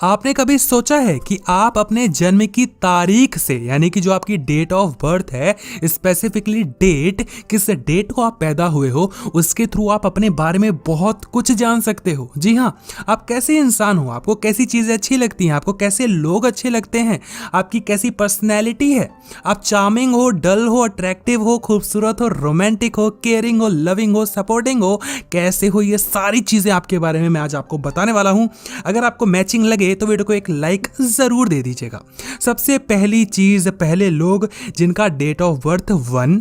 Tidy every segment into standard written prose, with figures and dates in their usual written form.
आपने कभी सोचा है कि आप अपने जन्म की तारीख से यानी कि जो आपकी डेट ऑफ बर्थ है, स्पेसिफिकली डेट, किस डेट को आप पैदा हुए हो, उसके थ्रू आप अपने बारे में बहुत कुछ जान सकते हो। जी हाँ, आप कैसे इंसान हो, आपको कैसी चीजें अच्छी लगती हैं, आपको कैसे लोग अच्छे लगते हैं, आपकी कैसी पर्सनैलिटी है, आप चार्मिंग हो, डल हो, अट्रैक्टिव हो, खूबसूरत हो, रोमांटिक हो, केयरिंग हो, लविंग हो, सपोर्टिंग हो, कैसे हो, ये सारी चीजें आपके बारे में मैं आज आपको बताने वाला हूं। अगर आपको मैचिंग लगे तो वीडियो को एक लाइक जरूर दे दीजिएगा। सबसे पहली चीज, पहले लोग जिनका डेट ऑफ बर्थ 1,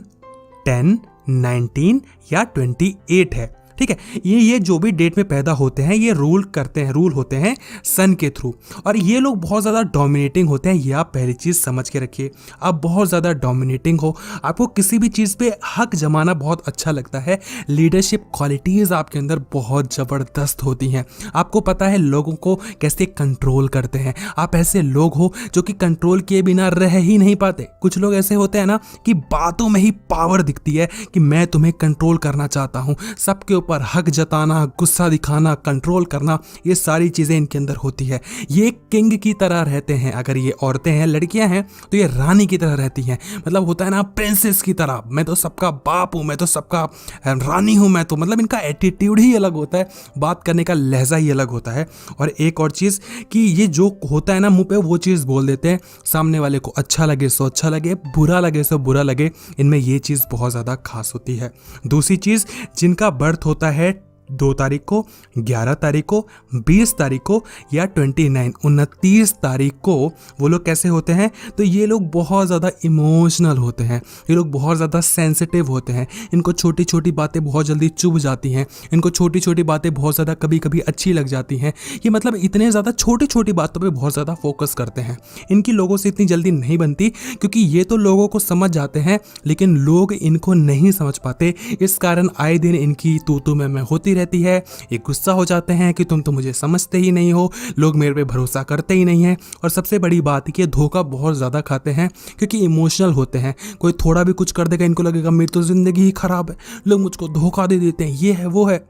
10, 19 या 28 है, ठीक है, ये जो भी डेट में पैदा होते हैं ये रूल होते हैं सन के थ्रू, और ये लोग बहुत ज़्यादा डोमिनेटिंग होते हैं। ये आप पहली चीज़ समझ के रखिए, आप बहुत ज़्यादा डोमिनेटिंग हो, आपको किसी भी चीज़ पे हक जमाना बहुत अच्छा लगता है, लीडरशिप क्वालिटीज़ आपके अंदर बहुत ज़बरदस्त होती हैं, आपको पता है लोगों को कैसे कंट्रोल करते हैं। आप ऐसे लोग हो जो कि कंट्रोल किए बिना रह ही नहीं पाते। कुछ लोग ऐसे होते हैं ना कि बातों में ही पावर दिखती है कि मैं तुम्हें कंट्रोल करना चाहता हूँ, सबके ऊपर हक जताना, गुस्सा दिखाना, कंट्रोल करना, ये सारी चीजें इनके अंदर होती है। ये किंग की तरह रहते हैं। अगर ये औरतें हैं, लड़कियां हैं, तो ये रानी की तरह रहती हैं। मतलब होता है ना प्रिंसेस की तरह, मैं तो सबका बाप हूं, मैं तो सबका रानी हूं, मैं तो, मतलब इनका एटीट्यूड ही अलग होता है, बात करने का लहजा ही अलग होता है। और एक और चीज कि ये जो होता है ना मुंह पे वो चीज बोल देते हैं, सामने वाले को अच्छा लगे सो अच्छा लगे, बुरा लगे सो बुरा लगे। इनमें ये चीज बहुत ज्यादा खास होती है। दूसरी चीज, जिनका बर्थ होता है 2 तारीख को, 11 तारीख को, 20 तारीख को या 29 तारीख को, वो लोग कैसे होते हैं? तो ये लोग बहुत ज़्यादा इमोशनल होते हैं, ये लोग बहुत ज़्यादा सेंसिटिव होते हैं। इनको छोटी छोटी बातें बहुत जल्दी चुभ जाती हैं, इनको छोटी छोटी बातें बहुत ज़्यादा कभी कभी अच्छी लग जाती हैं। ये मतलब इतने ज़्यादा छोटी छोटी बातों पे बहुत ज़्यादा फोकस करते हैं। इनकी लोगों से इतनी जल्दी नहीं बनती, क्योंकि ये तो लोगों को समझ जाते हैं लेकिन लोग इनको नहीं समझ पाते। इस कारण आए दिन इनकी तू मैं होती रहती है। ये गुस्सा हो जाते हैं कि तुम तो मुझे समझते ही नहीं हो, लोग मेरे पे भरोसा करते ही नहीं है। और सबसे बड़ी बात है कि धोखा बहुत ज़्यादा खाते हैं, क्योंकि इमोशनल होते हैं। कोई थोड़ा भी कुछ कर देगा, इनको लगेगा मेरी तो ज़िंदगी ही खराब है, लोग मुझको धोखा दे देते हैं, ये है वो है।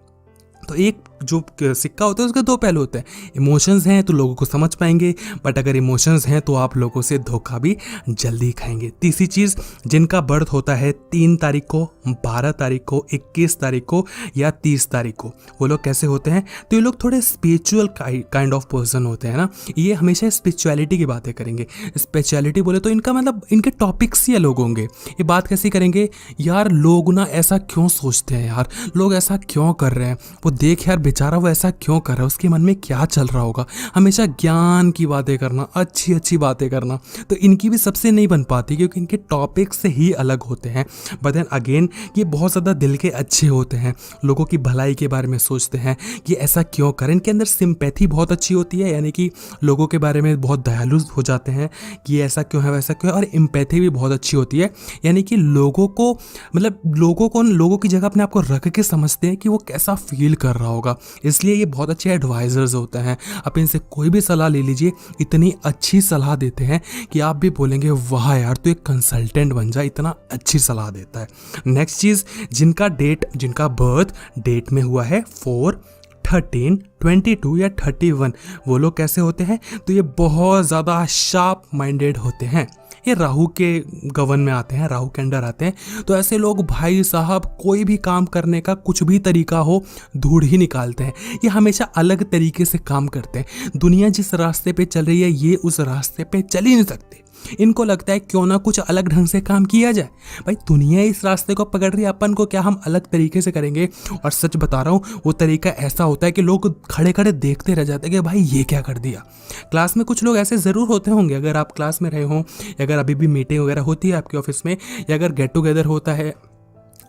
तो एक जो सिक्का होता है उसके 2 पहलू होते हैं। इमोशंस हैं तो लोगों को समझ पाएंगे, बट अगर इमोशंस हैं तो आप लोगों से धोखा भी जल्दी खाएंगे। तीसरी चीज़, जिनका बर्थ होता है 3 तारीख को, 12 तारीख को, 21 तारीख को या 30 तारीख को, वो लोग कैसे होते हैं? तो ये लोग थोड़े स्पिरिचुअल काइंड ऑफ पर्सन होते हैं ना। ये हमेशा स्पिरिचुअलिटी की बातें करेंगे। स्पिरिचुअलिटी बोले तो इनका मतलब इनके टॉपिक्स ही अलग होंगे। ये बात कैसे करेंगे? यार लोग ना ऐसा क्यों सोचते हैं, यार लोग ऐसा क्यों कर रहे हैं, वो देख यार बेचारा वो ऐसा क्यों कर रहा है, उसके मन में क्या चल रहा होगा। हमेशा ज्ञान की बातें करना, अच्छी अच्छी बातें करना, तो इनकी भी सबसे नहीं बन पाती, क्योंकि इनके टॉपिक से ही अलग होते हैं। बट देन अगेन ये बहुत ज़्यादा दिल के अच्छे होते हैं, लोगों की भलाई के बारे में सोचते हैं कि ऐसा क्यों करें। इनके अंदर सिंपैथी बहुत अच्छी होती है, यानी कि लोगों के बारे में बहुत दयालु हो जाते हैं कि ये ऐसा क्यों है वैसा क्यों है। और एम्पैथी भी बहुत अच्छी होती है, यानी कि लोगों को, मतलब लोगों की जगह अपने आप को रख के समझते हैं कि वो कैसा फील कर रहा होगा। इसलिए ये बहुत अच्छे एडवाइजर्स होते हैं। आप इनसे कोई भी सलाह ले लीजिए, इतनी अच्छी सलाह देते हैं कि आप भी बोलेंगे वाह यार तू एक कंसल्टेंट बन जा, इतना अच्छी सलाह देता है। नेक्स्ट चीज़, जिनका बर्थ डेट में हुआ है 4, 13, 22 या 31, वो लोग कैसे होते हैं? तो ये बहुत ज़्यादा शार्प माइंडेड होते हैं। ये राहु के गवन में आते हैं, राहु के अंडर आते हैं। तो ऐसे लोग भाई साहब कोई भी काम करने का कुछ भी तरीका हो, ढूंढ ही निकालते हैं। ये हमेशा अलग तरीके से काम करते हैं। दुनिया जिस रास्ते पे चल रही है ये उस रास्ते पे चल ही नहीं सकते। इनको लगता है क्यों ना कुछ अलग ढंग से काम किया जाए। भाई दुनिया इस रास्ते को पकड़ रही है, अपन को क्या हम अलग तरीके से करेंगे? और सच बता रहा हूँ, वो तरीका ऐसा होता है कि लोग खड़े खड़े देखते रह जाते हैं कि भाई ये क्या कर दिया। क्लास में कुछ लोग ऐसे ज़रूर होते होंगे, अगर आप क्लास में रहे हों, या अगर अभी भी मीटिंग वगैरह होती है आपके ऑफिस में, या अगर गेट टुगेदर होता है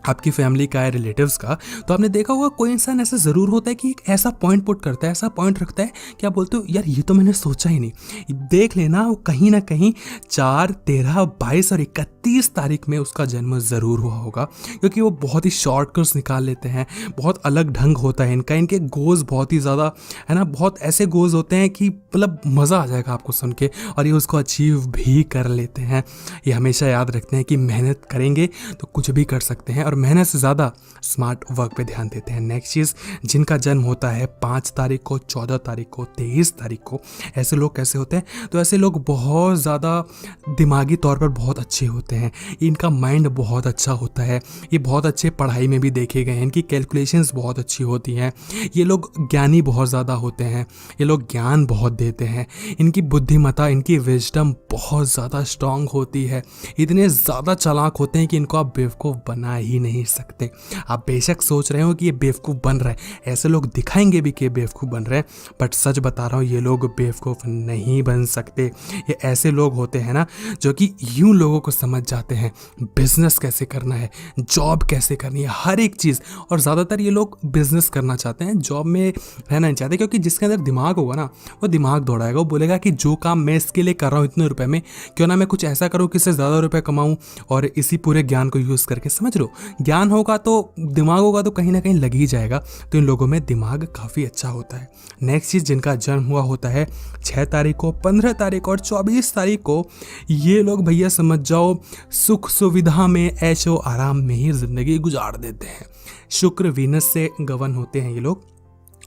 आपकी फैमिली का है, रिलेटिव्स का, तो आपने देखा होगा कोई इंसान ऐसा ज़रूर होता है कि एक ऐसा पॉइंट पुट करता है, ऐसा पॉइंट रखता है कि आप बोलते हो यार ये तो मैंने सोचा ही नहीं। देख लेना वो कहीं ना कहीं 4, 13, 22 और 31 तारीख में उसका जन्म ज़रूर हुआ होगा, क्योंकि वो बहुत ही शॉर्टकट्स निकाल लेते हैं। बहुत अलग ढंग होता है इनका, इनके गोल्स बहुत ही ज़्यादा है ना, बहुत ऐसे गोल्स होते हैं कि मतलब मज़ा आ जाएगा आपको सुन के, और ये उसको अचीव भी कर लेते हैं। ये हमेशा याद रखते हैं कि मेहनत करेंगे तो कुछ भी कर सकते हैं। और और मेहनत से ज़्यादा स्मार्ट वर्क पे ध्यान देते हैं। नेक्स्ट चीज़, जिनका जन्म होता है 5 तारीख को, 14 तारीख को, 23 तारीख को, ऐसे लोग कैसे होते हैं? तो ऐसे लोग बहुत ज़्यादा दिमागी तौर पर बहुत अच्छे होते हैं, इनका माइंड बहुत अच्छा होता है, ये बहुत अच्छे पढ़ाई में भी देखे गए हैं, इनकी कैलकुलेशंस बहुत अच्छी होती हैं, ये लोग ज्ञानी बहुत ज़्यादा होते हैं, ये लोग ज्ञान बहुत देते हैं, इनकी बुद्धिमत्ता, इनकी विजडम बहुत ज़्यादा स्ट्रांग होती है, इतने ज़्यादा चालाक होते हैं कि इनको आप बेवकूफ़ बना ही नहीं सकते। आप बेशक सोच रहे हो कि ये बेवकूफ़ बन रहा है, ऐसे लोग दिखाएंगे भी कि ये बेवकूफ़ बन रहे हैं, बट सच बता रहा हूँ ये लोग बेवकूफ़ नहीं बन सकते। ये ऐसे लोग होते हैं ना जो कि यूं लोगों को समझ जाते हैं बिजनेस कैसे करना है, जॉब कैसे करनी है, हर एक चीज़। और ज़्यादातर ये लोग बिजनेस करना चाहते हैं, जॉब में रहना नहीं चाहते, क्योंकि जिसके अंदर दिमाग होगा ना वो दिमाग दौड़ाएगा, वो बोलेगा कि जो काम मैं इसके लिए कर रहा हूँ इतने रुपए में, क्यों ना मैं कुछ ऐसा करूँ कि इससे ज़्यादा रुपए कमाऊँ और इसी पूरे ज्ञान को यूज़ करके, समझ लो, ज्ञान होगा तो दिमाग होगा तो कहीं ना कहीं लग ही जाएगा। तो इन लोगों में दिमाग काफ़ी अच्छा होता है। नेक्स्ट चीज़, जिनका जन्म हुआ होता है 6 तारीख को, 15 तारीख और 24 तारीख को, ये लोग भैया समझ जाओ सुख सुविधा में, ऐशो आराम में ही ज़िंदगी गुजार देते हैं। शुक्र वीनस से गवर्न होते हैं ये लोग,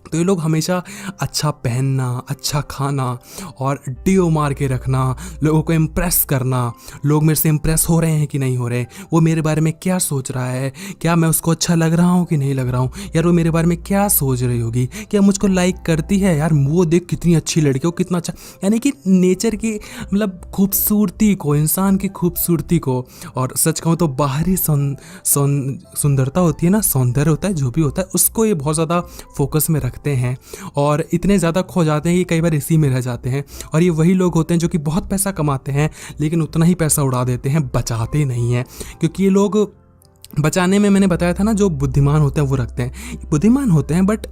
तो ये लोग हमेशा अच्छा पहनना, अच्छा खाना और डियो मार के रखना, लोगों को इम्प्रेस करना, लोग मेरे से इम्प्रेस हो रहे हैं कि नहीं हो रहे, वो मेरे बारे में क्या सोच रहा है, क्या मैं उसको अच्छा लग रहा हूँ कि नहीं लग रहा हूँ, यार वो मेरे बारे में क्या सोच रही होगी, क्या मुझको लाइक करती है, यार वो देख कितनी अच्छी लड़की हो, कितना अच्छा, यानी कि नेचर की मतलब खूबसूरती को, इंसान की खूबसूरती को, और सच कहूँ तो बाहरी सुंदरता होती है ना, सौंदर्य होता है जो भी होता है, उसको ये बहुत ज़्यादा फोकस में रखते हैं और इतने ज़्यादा खो जाते हैं कि कई बार इसी में रह जाते हैं। और ये वही लोग होते हैं जो कि बहुत पैसा कमाते हैं लेकिन उतना ही पैसा उड़ा देते हैं, बचाते नहीं हैं। क्योंकि ये लोग बचाने में, मैंने बताया था ना, जो बुद्धिमान होते हैं वो रखते हैं, बुद्धिमान होते हैं बट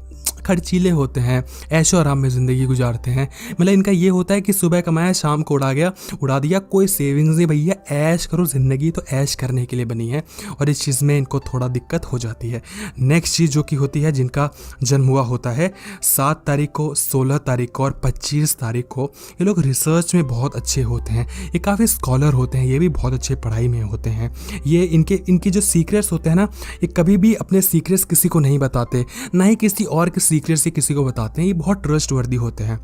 खर्चीले होते हैं, ऐशो आराम में ज़िंदगी गुजारते हैं। मतलब इनका ये होता है कि सुबह कमाया शाम को उड़ा दिया, कोई सेविंग्स नहीं भैया, ऐश करो, ज़िंदगी तो ऐश करने के लिए बनी है, और इस चीज़ में इनको थोड़ा दिक्कत हो जाती है। नेक्स्ट चीज़ जो कि होती है, जिनका जन्म हुआ होता है 7 तारीख को, 16 तारीख को और 25 तारीख को, ये लोग रिसर्च में बहुत अच्छे होते हैं, ये काफ़ी स्कॉलर होते हैं, ये भी बहुत अच्छे पढ़ाई में होते हैं। ये इनकी जो सीक्रेट्स होते हैं ना, ये कभी भी अपने सीक्रेट्स किसी को नहीं बताते, ना ही किसी और के सीक्रेट से किसी को बताते हैं, ये बहुत ट्रस्टवर्दी होते हैं।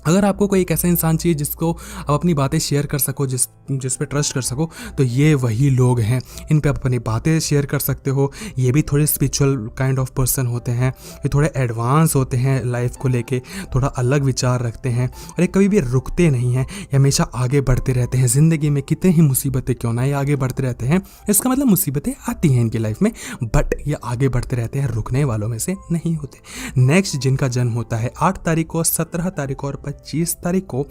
अगर आपको कोई एक ऐसा इंसान चाहिए जिसको आप अपनी बातें शेयर कर सको, जिस पे ट्रस्ट कर सको, तो ये वही लोग हैं। इन पे आप अपनी बातें शेयर कर सकते हो। ये भी थोड़े स्पिरिचुअल काइंड ऑफ पर्सन होते हैं, ये थोड़े एडवांस होते हैं, लाइफ को लेके थोड़ा अलग विचार रखते हैं, और ये कभी भी रुकते नहीं हैं, ये हमेशा आगे बढ़ते रहते हैं। ज़िंदगी में कितनी ही मुसीबतें क्यों ना, ये आगे बढ़ते रहते हैं। इसका मतलब मुसीबतें आती हैं इनकी लाइफ में, बट ये आगे बढ़ते रहते हैं, रुकने वालों में से नहीं होते। नेक्स्ट, जिनका जन्म होता है 8 तारीख को, 17 तारीख को और 25 तारीख को,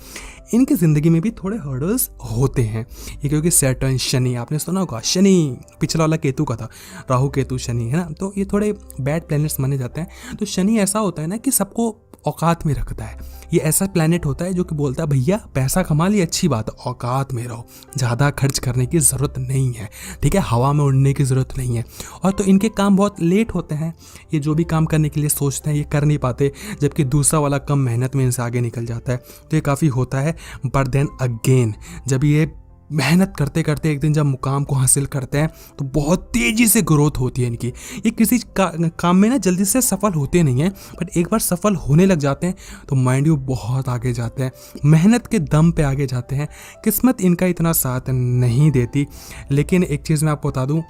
इनकी ज़िंदगी में भी थोड़े हर्डल्स होते हैं। ये क्योंकि सैटर्न, शनि, आपने सुना होगा, शनि पिछला वाला केतु का था, राहु केतु शनि है ना, तो ये थोड़े बैड प्लैनेट्स माने जाते हैं। तो शनि ऐसा होता है ना कि सबको औकात में रखता है। ये ऐसा प्लैनेट होता है जो कि बोलता है भैया पैसा कमा लिए, अच्छी बात है, औकात में रहो, ज़्यादा खर्च करने की ज़रूरत नहीं है, ठीक है, हवा में उड़ने की ज़रूरत नहीं है। और तो इनके काम बहुत लेट होते हैं, ये जो भी काम करने के लिए सोचते हैं ये कर नहीं पाते, जबकि दूसरा वाला कम मेहनत में इनसे आगे निकल जाता है। तो ये काफ़ी होता है। बट देन अगेन, जब ये मेहनत करते करते एक दिन जब मुकाम को हासिल करते हैं तो बहुत तेज़ी से ग्रोथ होती है इनकी। ये किसी काम में ना जल्दी से सफल होते नहीं हैं, बट एक बार सफल होने लग जाते हैं तो माइंड यू बहुत आगे जाते हैं, मेहनत के दम पे आगे जाते हैं। किस्मत इनका इतना साथ नहीं देती, लेकिन एक चीज़ मैं आपको बता दूं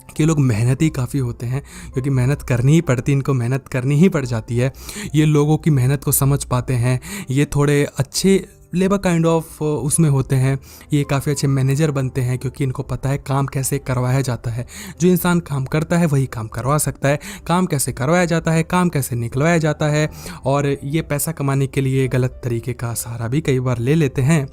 कि लोग मेहनती काफ़ी होते हैं, क्योंकि मेहनत करनी ही पड़ती, इनको मेहनत करनी ही पड़ जाती है। ये लोगों की मेहनत को समझ पाते हैं, ये थोड़े अच्छे लेबर काइंड ऑफ उसमें होते हैं, ये काफ़ी अच्छे मैनेजर बनते हैं, क्योंकि इनको पता है काम कैसे करवाया जाता है। जो इंसान काम करता है वही काम करवा सकता है, काम कैसे करवाया जाता है, काम कैसे निकलवाया जाता है। और ये पैसा कमाने के लिए गलत तरीके का सहारा भी कई बार ले लेते हैं।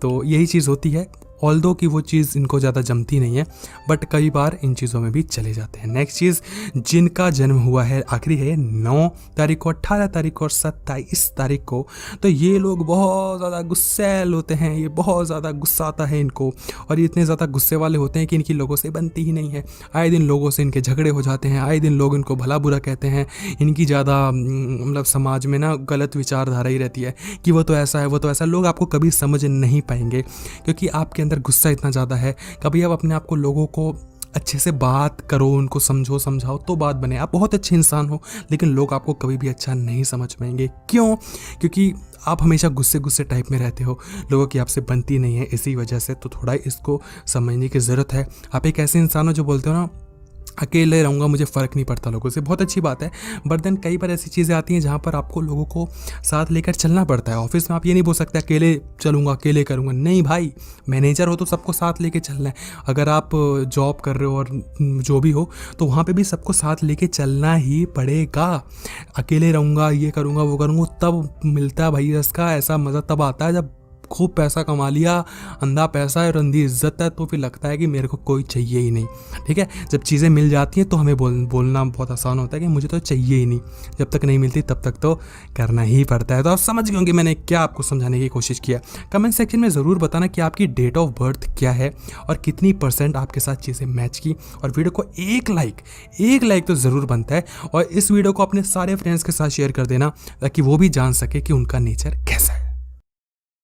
तो यही चीज़ होती है, ऑल्दो कि वो चीज़ इनको ज़्यादा जमती नहीं है, बट कई बार इन चीज़ों में भी चले जाते हैं। नेक्स्ट चीज़, जिनका जन्म हुआ है आखिरी है 9 तारीख को, 18 तारीख को और 27 तारीख को, तो ये लोग बहुत ज़्यादा गुस्सैल होते हैं, ये बहुत ज़्यादा गुस्सा आता है इनको, और ये इतने ज़्यादा गुस्से वाले होते हैं कि इनकी लोगों से बनती ही नहीं है। आए दिन लोगों से इनके झगड़े हो जाते हैं, आए दिन लोग इनको भला बुरा कहते हैं। इनकी ज़्यादा मतलब समाज में ना गलत विचारधारा ही रहती है कि वो तो ऐसा है, वो तो ऐसा। लोग आपको कभी समझ नहीं पाएंगे, क्योंकि आपके अंदर गुस्सा इतना ज़्यादा है। कभी आप अपने आप को लोगों को अच्छे से बात करो, उनको समझो समझाओ तो बात बने। आप बहुत अच्छे इंसान हो लेकिन लोग आपको कभी भी अच्छा नहीं समझ पाएंगे। क्यों? क्योंकि आप हमेशा गुस्से गुस्से टाइप में रहते हो, लोगों की आपसे बनती नहीं है इसी वजह से। तो थोड़ा इसको समझने की ज़रूरत है। आप एक ऐसे इंसान हो जो बोलते हो ना अकेले रहूँगा, मुझे फ़र्क नहीं पड़ता लोगों से, बहुत अच्छी बात है। बट देन कई बार ऐसी चीज़ें आती हैं जहाँ पर आपको लोगों को साथ लेकर चलना पड़ता है। ऑफिस में आप ये नहीं बोल सकते अकेले चलूँगा अकेले करूँगा, नहीं भाई, मैनेजर हो तो सबको साथ लेके चलना है। अगर आप जॉब कर रहे हो और जो भी हो तो वहाँ पे भी सबको साथ लेके चलना ही पड़ेगा। अकेले रहूँगा, ये करूँगा वो करूँगा, तब मिलता है भाई इसका ऐसा मज़ा तब आता है जब खूब पैसा कमा लिया, अंधा पैसा है और अंधी इज्जत है, तो फिर लगता है कि मेरे को कोई चाहिए ही नहीं। ठीक है, जब चीज़ें मिल जाती हैं तो हमें बोलना बहुत आसान होता है कि मुझे तो चाहिए ही नहीं। जब तक नहीं मिलती तब तक तो करना ही पड़ता है। तो आप समझ गए होंगे मैंने क्या आपको समझाने की कोशिश किया। कमेंट सेक्शन में ज़रूर बताना कि आपकी डेट ऑफ बर्थ क्या है और कितनी % आपके साथ चीज़ें मैच की। और वीडियो को एक लाइक तो ज़रूर बनता है। और इस वीडियो को अपने सारे फ्रेंड्स के साथ शेयर कर देना ताकि वो भी जान सके कि उनका नेचर कैसा है।